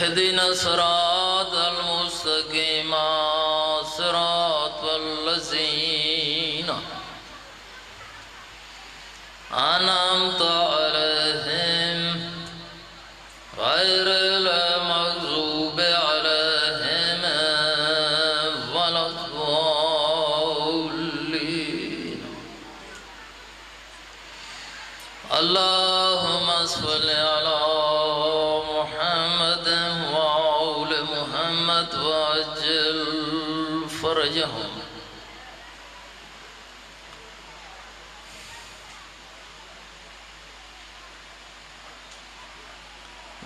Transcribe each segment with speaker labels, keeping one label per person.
Speaker 1: اهدنا الصراط المستقيم صراط الذين أنعمت عليهم غير المغضوب عليهم ولا الضالين. اللهم صل على محمد وآل محمد وعجل فرجهم.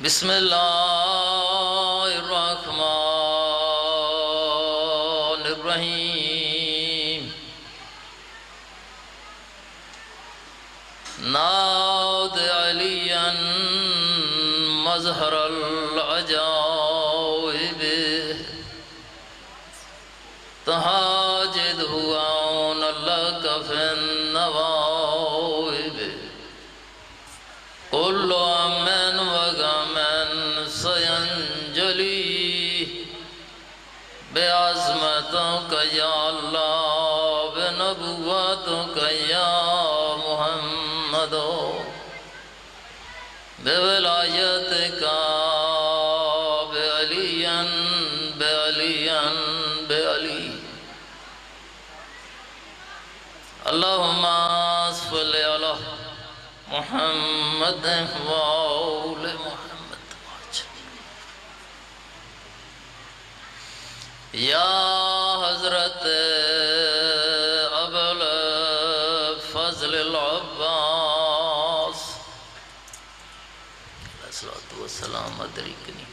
Speaker 1: بسم الله الرحمن الرحيم. ناد عليا مظهر العجائب تهاجده عون لك في النوائب. كل أمن وغمن سينجلي بعظمتك يا الله بنبوتك يا محمد بولایتک بعلی. اللہم صل علی محمد وآل محمد. یا حضرت ابوالفضل العباس والسلام ادرکنی.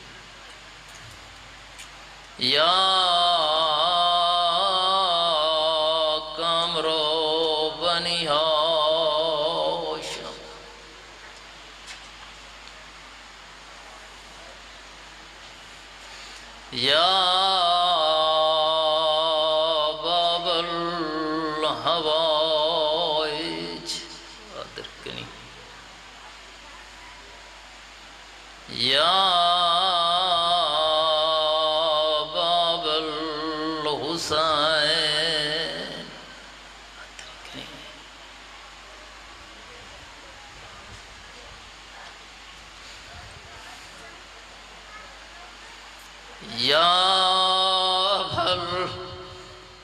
Speaker 1: یا کامرو بنی ہاشم. یا باب الحوائج ادرکنی. یا باب الحسین.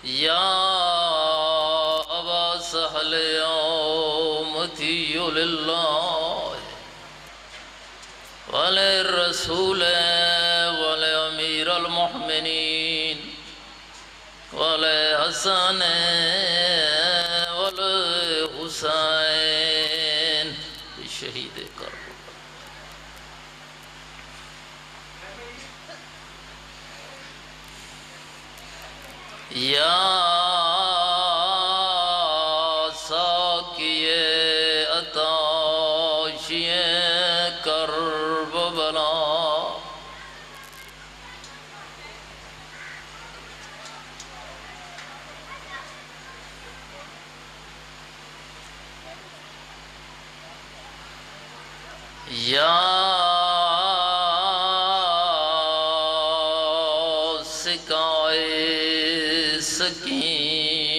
Speaker 1: یا ابا سہل امتی للہ وللرسول ولامیر المؤمنین ولحسن ولحسین شہید کربلا. یا ساقی عطاشی کربلا. یا سقائے سکینہ.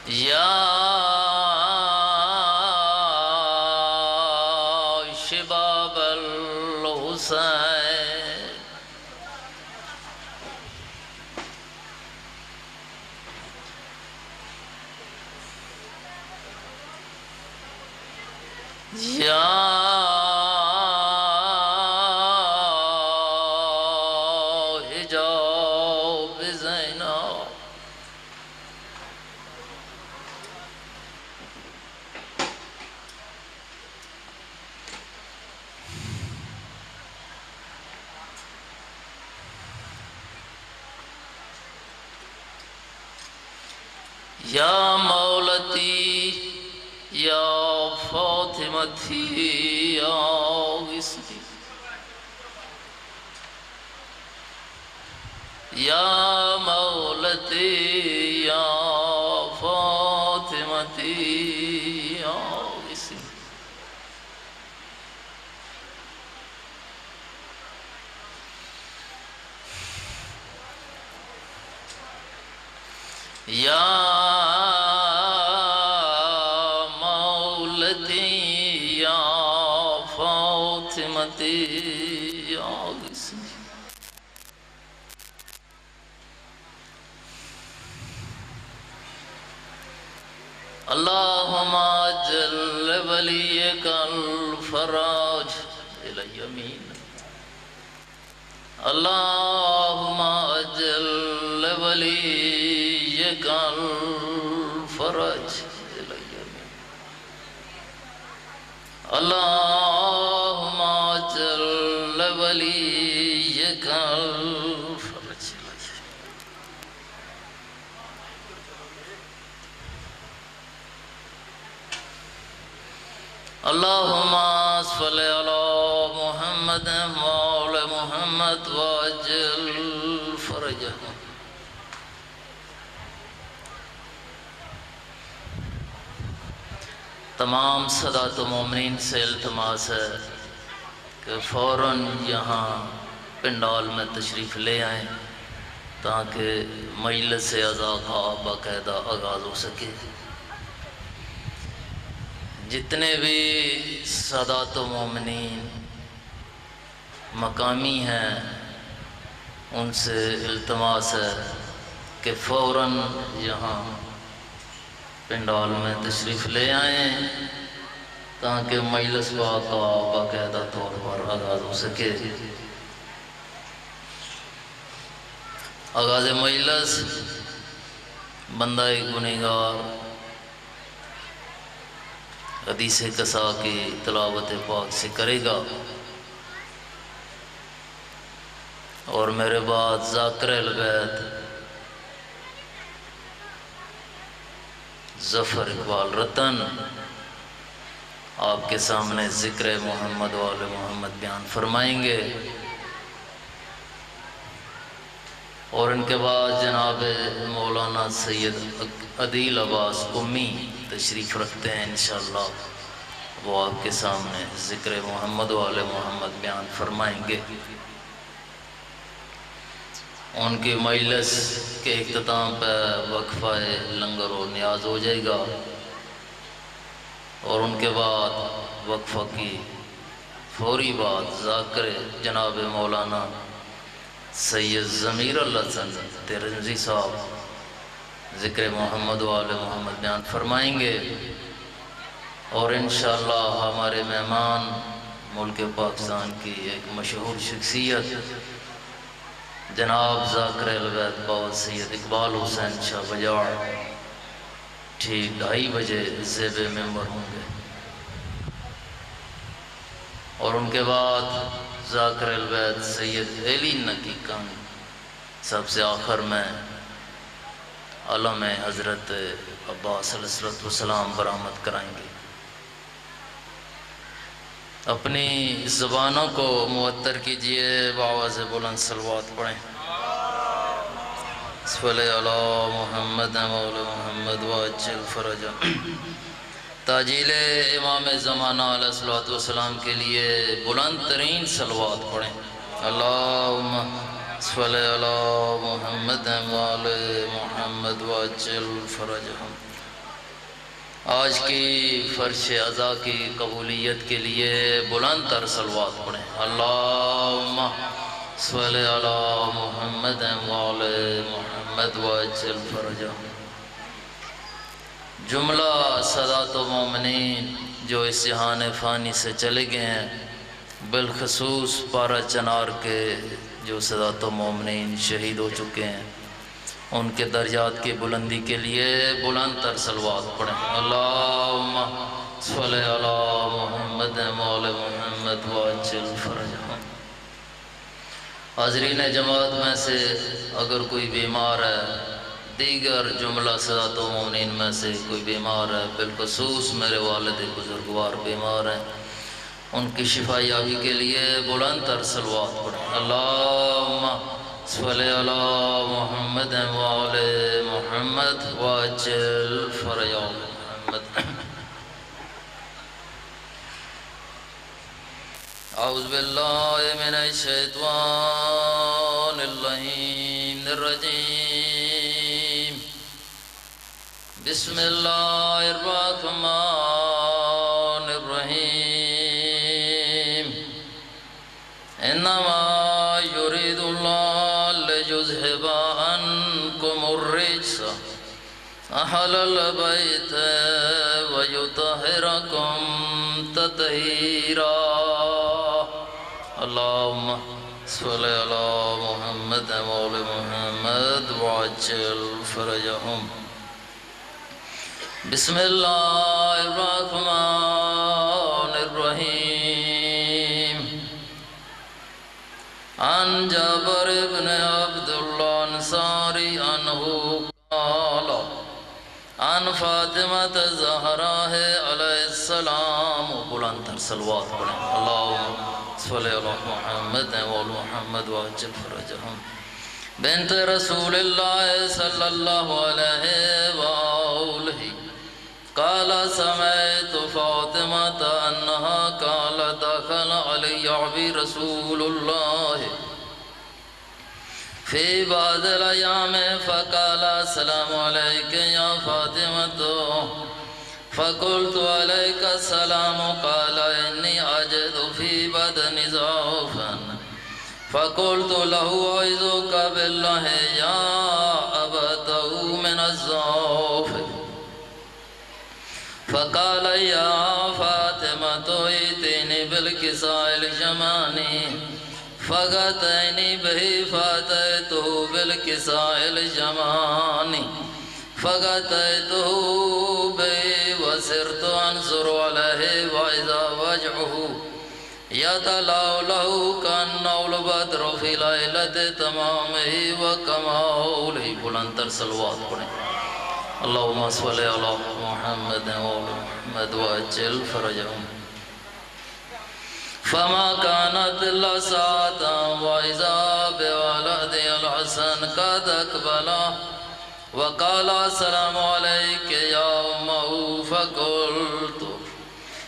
Speaker 1: یا شباب الحسین. یا حجاب زینب. یا مولتی یا فاطمتی یا غسلی. یا مولتی یا یا مولتی یا فاطمتی یا غسلی اللہم اجل ولیک الفرج الیمین اللہم اجل ولیک الفرج الیمین اللہم اجل ولیک الفرج اللہم صل علی محمد وآل محمد وعجل فرجہ تمام سادات و مومنین سے التماس ہے کہ فوراً یہاں پنڈال میں تشریف لے آئیں تاکہ مجلس عزا کا باقاعدہ آغاز ہو سکے۔ جتنے بھی سادات و مومنین مقامی ہیں ان سے التماس ہے کہ فوراً یہاں پنڈال میں تشریف لے آئیں تاکہ مجلس کا باقاعدہ طور پر آغاز ہو سکے۔ آغاز مجلس بندہ گنہگار حدیث قصا کی تلاوت پاک سے کرے گا اور میرے بعد ذاکر البیت ظفر اقبال رتن آپ کے سامنے ذکر محمد وآل محمد بیان فرمائیں گے اور ان کے بعد جناب مولانا سید عدیل عباس امی تشریف رکھتے ہیں انشاءاللہ، وہ آپ کے سامنے ذکر محمد وآل محمد بیان فرمائیں گے۔ ان کی مجلس کے اختتام پہ وقفہ لنگر و نیاز ہو جائے گا اور ان کے بعد وقفہ کی فوری بعد ذاکر جناب مولانا سید ضمیر الحسن ترمذی صاحب ذکر محمد وآل محمد بیان فرمائیں گے اور انشاءاللہ ہمارے مہمان ملک پاکستان کی ایک مشہور شخصیت جناب ذاکر البیت باول سید اقبال حسین شاہ بجاڑ ٹھیک 2:30 بجے زیب ممبر ہوں گے اور ان کے بعد ذاکر البیت سید علی نقی کان سب سے آخر میں علم حضرت عباس علیہ السلام برآمد کرائیں گے۔ اپنی زبانوں کو معطر کیجئے، بآواز بلند صلوات پڑھیں۔ صلی علی محمد مولا محمد وعجل فرجہ۔ تاجیل امام زمانہ علیہ السلام کے لیے بلند ترین صلوات پڑھیں۔ اللہم صلی علی محمد وآل محمد وعجل فرجہ۔ آج کی فرش عزا کی قبولیت کے لیے بلند تر صلوات پڑھیں۔ اللہم صلی علی محمد وآل محمد وعجل فرجہ۔ جملہ سادات و مومنین جو اس جہان فانی سے چلے گئے ہیں، بالخصوص پارہ چنار کے جو سادات و مومنین شہید ہو چکے ہیں، ان کے درجات کی بلندی کے لیے بلند تر صلوات پڑھیں۔ اللہم صلی علی محمد وآل محمد وعجل فرجہ۔ حاضرین جماعت میں سے اگر کوئی بیمار ہے، دیگر جملہ سادات و مومنین میں سے کوئی بیمار ہے، بالخصوص میرے والد بزرگوار بیمار ہیں، ان کی شفا یابی کے لیے بلند تر صلوات پڑھیں۔ اللہم صلی علی محمد وآل محمد وعجل فرجہ محمد۔ اعوذ باللہ من الشیطان اللعین الرجیم۔ بسم اللہ الرحمن الرحیم انما یرید اللہ لیذھب عنکم الرجس اہل البیت ویطہرکم تطہیرا اللہم صلی علی محمد وآل محمد وعجل فرجہم بسم اللہ الرحمن الرحیم عن جابر بن عبداللہ انصاری عنہ قال عن فاطمة الزہراء علیہ السلام بلند تر صلوات پڑھیں اللہم صلی علی محمد وآل محمد وعجل فرجہم بنت رسول اللہ صلی اللہ علیہ وآلہ قال سمعت فاطمة أنها قال دخل علي عبي رسول الله في بعض الأيام فقال السلام عليك يا فاطمة فقلت عليك السلام قال إني أجد في بدني ضعفا فقلت له أعوذك بالله يا أبته من الضعف فقال يا فاطمة ائتني بالكساء اليماني فغطيني به فأتيته بالكساء اليماني فغطيته به وسرت أنظر عليه وإذا وجهه يتلألأ كأنه البدر في ليلة تمامه وكماله بلند تر صلوات پڑھیں اللہم صلی علی محمد محمد وعجل فرجہم فما كانت إلا ساعة وإذا بولدي الحسن قد أقبل وقال السلام عليك يا أمه فقلت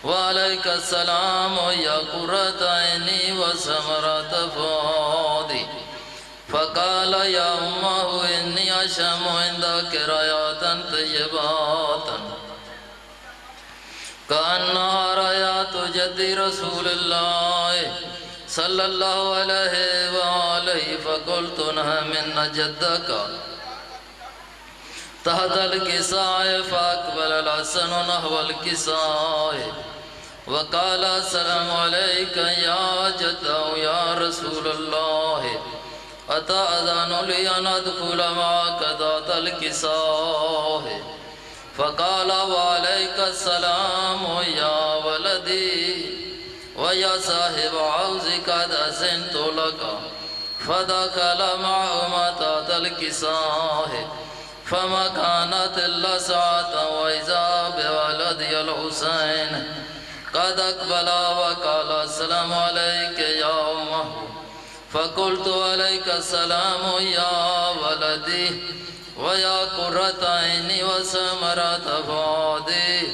Speaker 1: وعليك السلام يا قرة عيني وثمرة فؤادي فقال يا أمه إني أشم عندك رايات طيبات كأنها رايات جد رسول الله صلى الله عليه وآله فقلت نعم إن جدك تحت الكساء فأقبل الحسن نحو الكساء وقال السلام عليك يا جده يا رسول الله أتأذن لي أن أدخل معك ذات الكساء فقال وعليك السلام يا ولدي ويا صاحب عوزك قد أذنت لك فدخل معهما ذات الكساء فما كانت إلا ساعة وإذا بولدي الحسين قد أقبل وقال السلام عليك يا أمه فقلت عليك السلام يا ولدي ويا قرة عيني وثمرة فؤادي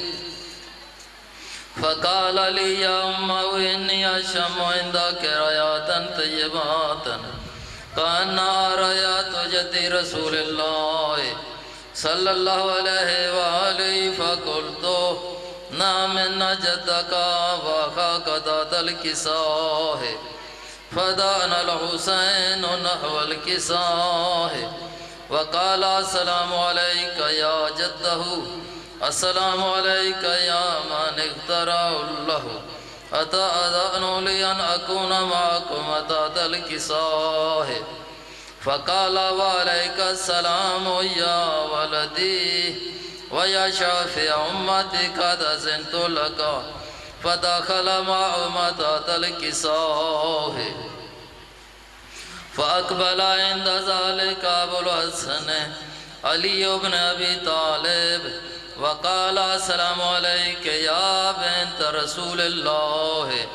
Speaker 1: فقال لي يا أمه إني أشم عندك رايات طيبات كأنها رايات جد رسول الله صلى الله عليه وآله فقلت نعم إن جدك وأخاك ذات الكساء فدعنا الحسين نحو الكساء وقال السلام عليك يا جده السلام عليك يا من اخترع له أتأذن لي أن أكون معكم تحت الكساء فقال وعليك السلام يا ولدي ويا شافع أمتي قد أذنت لك فدخل معهما تحت الكساء فأقبل عند ذلك أبو الحسن علي بن أبي طالب وقال السلام عليك يا بنت رسول الله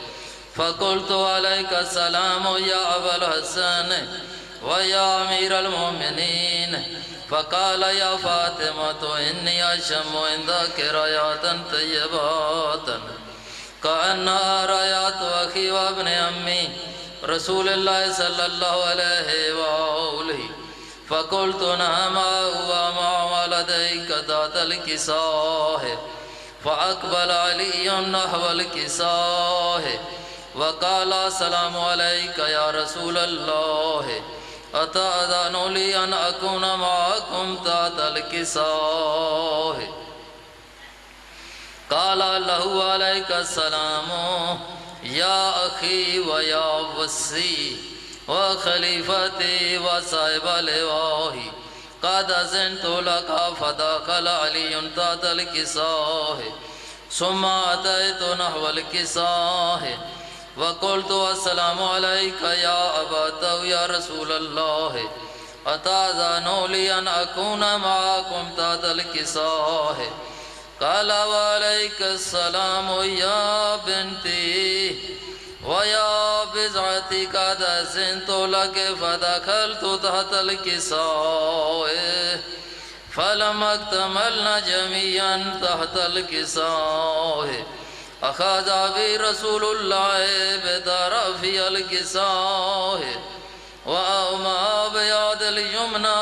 Speaker 1: فقلت عليك السلام يا أبا الحسن ويا أمير المؤمنين فقال يا فاطمة إني أشم عندك رايات طيبات كأنها رايات أخي وابن أمي رسول الله صلى الله عليه وآله فقلت نعم هو مع ولد يديك ذات الكساء فأقبل علي نحو الكساء وقال السلام عليك يا رسول الله أتأذن لي أن أكون معكم ذات الكساء قال له عليك السلام يا أخي ويا وصي وخليفتي وصاحب لوائي قد أذنت لك فدخل علي تحت الكساء ثم أتيت نحو الكساء وقلت السلام عليك يا أبا يا رسول الله أتأذن لي أن أكون معكم تحت الكساء قال وعليك السلام يا بنتي ويا بضعتي قد أذنت لك فدخلت تحت الكساء فلما اكتملنا جميعا تحت الكساء أخذ بي رسول الله بطرف الكساء وأومى بيد اليمنى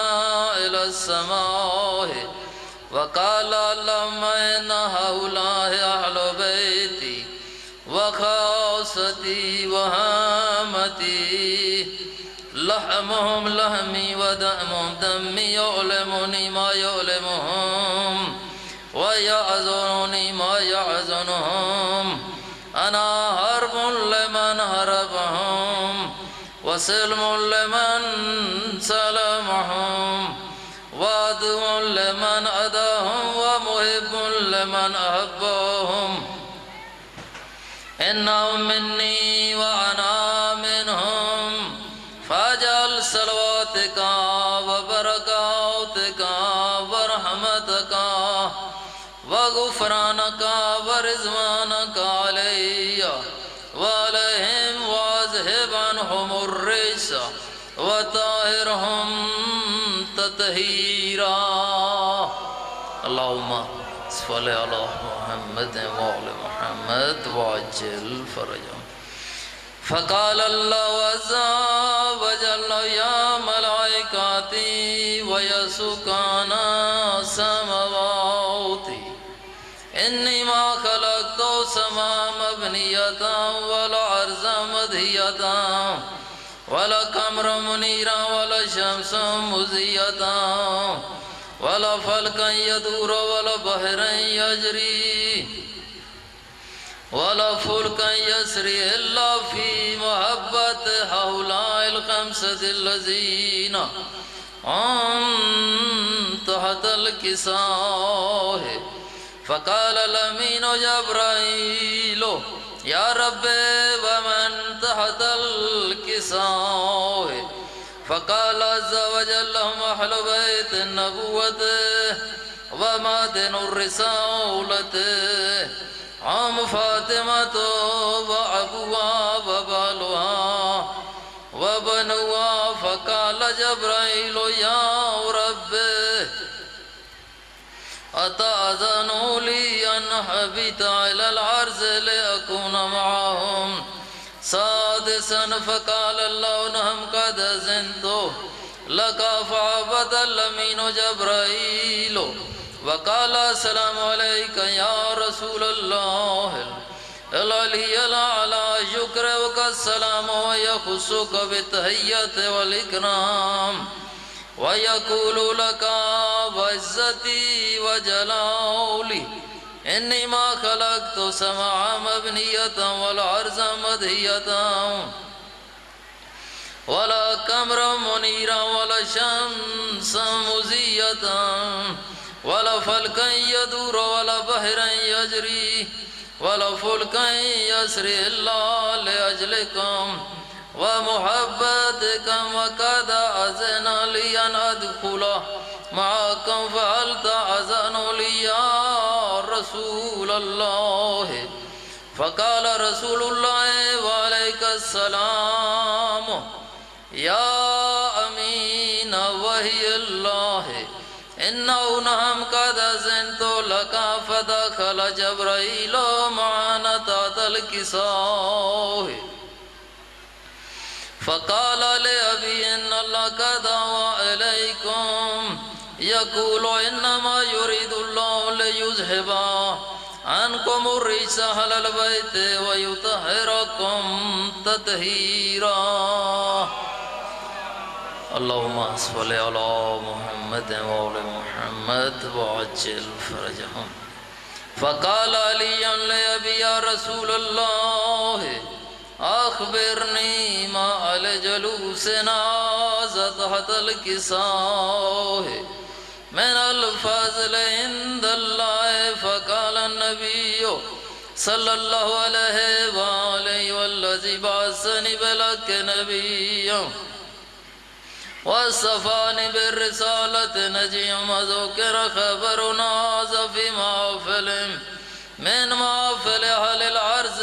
Speaker 1: إلى السماء وقال اللهم إن هؤلاء أهل بيتي وخاصتي وهامتي لحمهم لحمي ودمهم دمي يعلمني ما يعلمهم ويعزنني ما يعزنهم أنا هرب لمن هربهم وسلم لمن سلمهم وعدو لمن أداهم ومحب لمن أحبهم إنهم مني وأنا منهم فاجعل صلواتك وبركاتك ورحمتك وغفرانك ورضوانك علي وعليهم واذهب عنهم الرجس وطهرهم تطهيرا اللهم صل على محمد وعلى محمد وعجل فرجهم فقال الله عز وجل يا ملائكتي ويا سكان السماوات إني ما خلقت السماء مبنية ولا أرض مدهية ولا قمر منيرا ولا شمس مضية ولا فلكا يدور ولا بحر يجري ولا فلكا يسري إلا في محبة هؤلاء الخمسة الذين هم تحت الكساء فقال الأمين جبرائيل يا رب ومن تحت الكساء فقال عز وجل هم أهل بيت النبوة ومعدن الرسالة هم فاطمة وأبوها وبالها وبنوها فقال جبرائيل يا رب أتأذن لي أن أهبط على العرش لأكون معهم سادسا فقال الله نعم قد أذنت لك فعبد الأمين جبرائيل وقال السلام عليك يا رسول الله العلي الأعلى يكرمك السلام ويخصك بالتحية والإكرام ويقول لك وعزتي وجلالي إني ما خلقت سماء مبنية ولا أرض مدهية ولا قمر منيرا ولا شمس مضية ولا فلكا يدور ولا بحر يجري ولا فلكا يسري إلا لأجلكم ومحبتكم وقد أذن لي أن أدخل معكم فهل تأذن لي يا رسول الله فقال رسول الله وعليك السلام يا أمين وحي الله إنه نعم قد أذنت لك فدخل جبرائيل معنا تحت الكساء فقال لأبي إن الله قد دعا إليكم يقول إنما يريد الله ليذهب عنكم الرجس أهل البيت ويطهركم تطهيرا. اللهم صل على محمد وآل محمد وعجل فرجهم. فقال علي لأبي يا رسول الله أخبرني ما على جلوسنا تحت الكساء من الفضل عند الله. فقال النبي صلى الله عليه وآله والذي بعثني بالحق نبيا وصفاني بالرسالة نجيا وذكر خبرنا في محفل من محفل أهل الأرض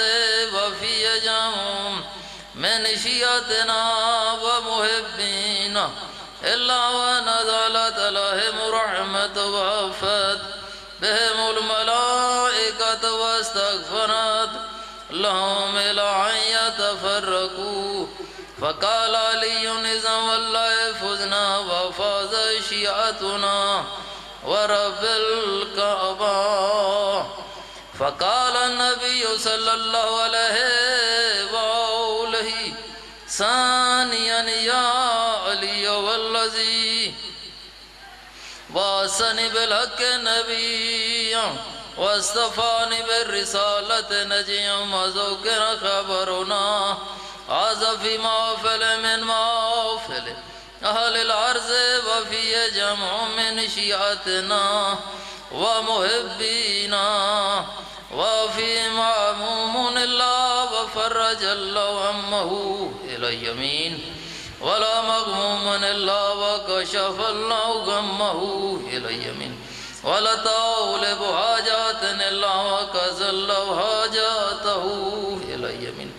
Speaker 1: وفي جمع من شيعتنا ومحبينا إلا ونزلت عليهم رحمة وعفت بهم الملائكة واستغفرت لهم إلى أن يتفرقوا. فقال علي إذا والله فزنا وفاز شيعتنا ورب الكعبة. فقال النبي صلى الله عليه وآله ثانيا يا علي والذي بعثني بالحق نبيا واصطفاني بالرسالة نجيا وذكر خبرنا هذا في محفل من محافل أهل الأرض وفي جمع من شيعتنا ومحبينا وفي معموم الله وفرج الله همه إلى اليمين ولا مغموم إلا وكشف الله غمه إلى اليمين ولا طالب حاجات إلا وكذا الله حاجاته إلى اليمين.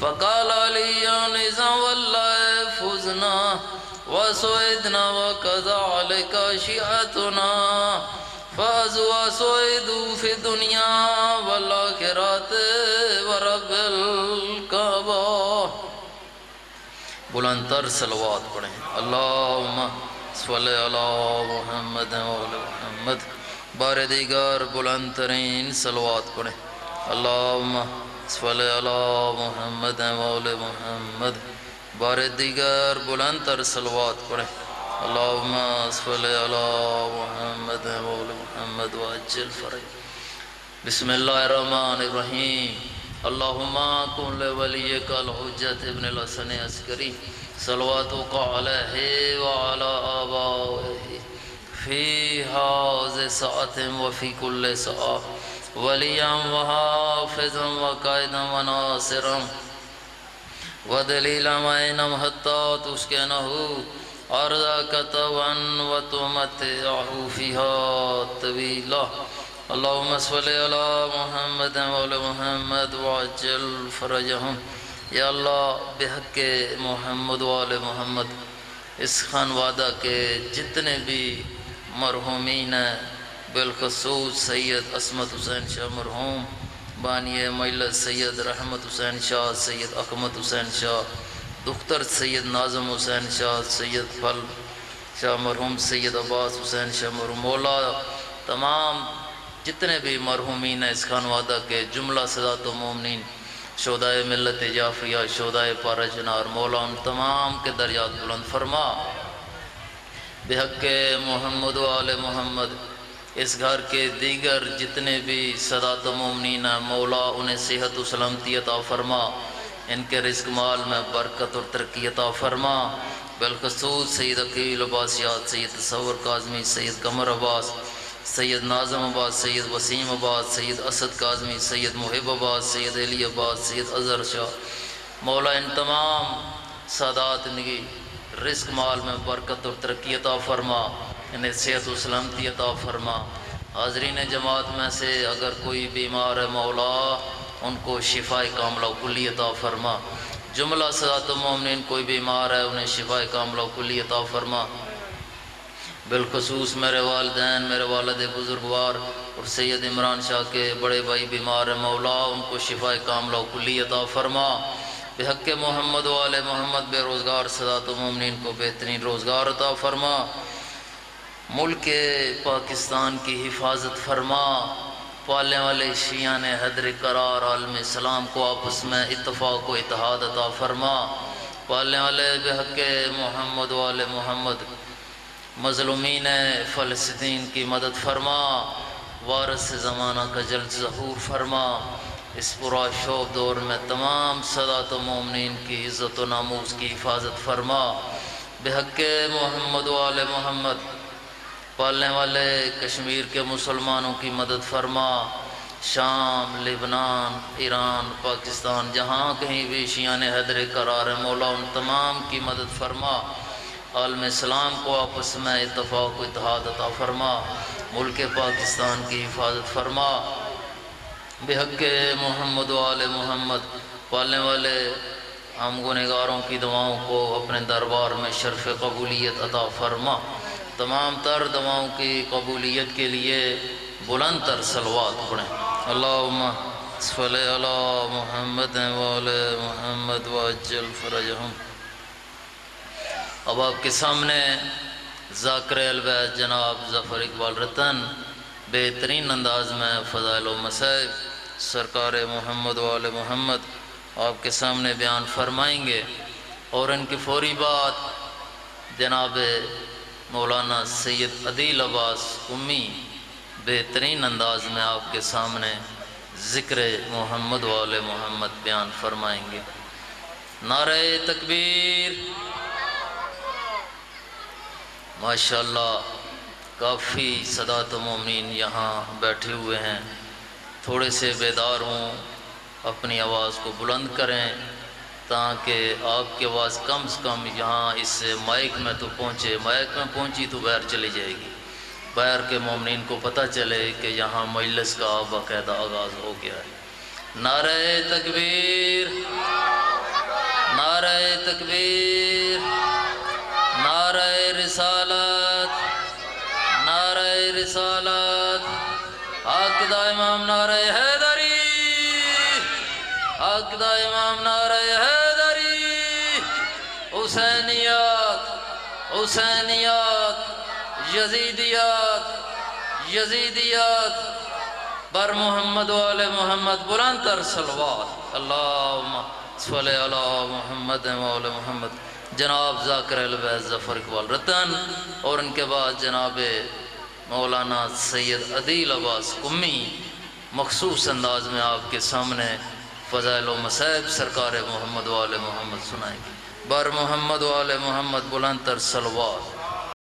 Speaker 1: فقال علي إذا والله فزنا وسعدنا وكذلك شيعتنا فازوا وسعدوا في الدنيا والآخرة ورب الكعبة. بلند تر صلوات پڑھیں. اللہم صلی علی محمد و محمد. بار دیگر بلند ترین صلوات پڑھیں. اللہم صلی علی محمد و محمد. بار دیگر بلند تر صلوات پڑھیں. اللہم صلی علی محمد و محمد وعجل فرج. بسم اللہ الرحمن الرحیم. اللہم کن لولیک الحجت ابن الحسن عسکری صلواتک علیہ وعلی آبائہ فی حاض ساعت وفی کل ساعت ولیا وحافظا وقائدا وناصرا ودلیلا معینا حتی تسکنہ أرضك طوعا وتمتعه فيها طويلا. اللهم صل على محمد وعلى محمد وعجل فرجهم. یا اللہ بحق محمد وعلى محمد اس خانوادہ کے جتنے بھی مرحومین ہیں بالخصوص سید عصمت حسین شاہ مرحوم بانی مجلس سید رحمت حسین شاہ سید احمد حسین شاہ دختر سید ناظم حسین شاہ سید فل شاہ مرحوم سید عباس حسین شاہ مرحوم مولا تمام جتنے بھی مرحومین ہیں اس خانوادہ کے جملہ سادات و مومنین شہدائے ملت جعفریہ شہدائے پارہ چنار مولا ان تمام کے درجات بلند فرما. بحق محمد و آل محمد اس گھر کے دیگر جتنے بھی سادات و مومنین ہیں مولا انہیں صحت و سلامتی عطا فرما. ان کے رزق مال میں برکت اور ترقی عطا فرما. بالخصوص سید عقیل عباسیات سید تصور کاظمی سید قمر عباس سید ناظم عباس سید وسیم عباس سید اسد کاظمی سید محب عباس سید علی عباس سید اظہر شاہ مولا ان تمام سادات انکی رزق مال میں برکت اور ترقی عطا فرما. انہیں صحت و سلامتی عطا فرما. حاضرین جماعت میں سے اگر کوئی بیمار ہے مولا ان کو شفاء کاملہ و کلی عطا فرما. جملہ سادات و مومنین کوئی بیمار ہے انہیں شفاء کاملہ و کلی عطا فرما. بالخصوص میرے والدین میرے والد بزرگوار اور سید عمران شاہ کے بڑے بھائی بیمار ہیں مولا ان کو شفاء کاملہ و کلی عطا فرما. بحق محمد و آل محمد بے روزگار سادات و مومنین کو بہترین روزگار عطا فرما. ملک پاکستان کی حفاظت فرما، پالنے والے شیعہ نے حیدر قرار عالم اسلام کو آپس میں اتفاق و اتحاد عطا فرما، پالنے والے بحق محمد وآل محمد مظلومین فلسطین کی مدد فرما، وارث زمانہ کا جلد ظہور فرما، اس پورا شوب دور میں تمام سادات و مومنین کی عزت و ناموس کی حفاظت فرما، بحق محمد وآل محمد پالنے والے کشمیر کے مسلمانوں کی مدد فرما، شام، لبنان، ایران، پاکستان جہاں کہیں بھی شیعہ نے حیدر قرار ہے مولا ان تمام کی مدد فرما، عالم اسلام کو آپس میں اتفاق و اتحاد عطا فرما، ملک پاکستان کی حفاظت فرما، بحق محمد وآل محمد پالنے والے ہم گنہگاروں کی دعاؤں کو اپنے دربار میں شرف قبولیت عطا فرما، تمام تر دعاؤں کی قبولیت کے لیے بلند تر صلوات پڑھیں۔ اللہم صلی علی محمد وآل محمد وعجل فرجہم۔ اب آپ کے سامنے ذاکر البیت جناب ظفر اقبال رتن بہترین انداز میں فضائل و مصائب سرکار محمد وآل محمد آپ کے سامنے بیان فرمائیں گے، اور ان کی فوری بعد جناب مولانا سید عدیل عباس امی بہترین انداز میں آپ کے سامنے ذکر محمد وآل محمد بیان فرمائیں گے۔ نعرہ تکبیر۔ ماشاءاللہ کافی سادات و مومنین یہاں بیٹھے ہوئے ہیں، تھوڑے سے بیدار ہوں، اپنی آواز کو بلند کریں تاکہ آپ کی آواز کم سے کم یہاں اس مائک میں تو پہنچے، مائک میں پہنچی تو باہر چلی جائے گی، باہر کے مومنین کو پتہ چلے کہ یہاں مجلس کا باقاعدہ آغاز ہو گیا ہے۔ نعرہ تکبیر، نعرہ تکبیر، نعرہ رسالت، نعرہ رسالت، عاقدہ امام نعرہ حیدری، عاقدہ امام نعرہ حیدری، حسینیات، حسینیات، یزیدیات، یزیدیات، بر محمد وآل محمد بلند تر صلوات۔ اللہم صلی علی محمد وآل محمد۔ جناب ذاکر البیت ظفر اقبال رتن اور ان کے بعد جناب مولانا سید عدیل عباس امی مخصوص انداز میں آپ کے سامنے فضائل و مصائب سرکار محمد وآل محمد سنائیں گے۔ بر محمد وآل محمد بلند تر صلوات۔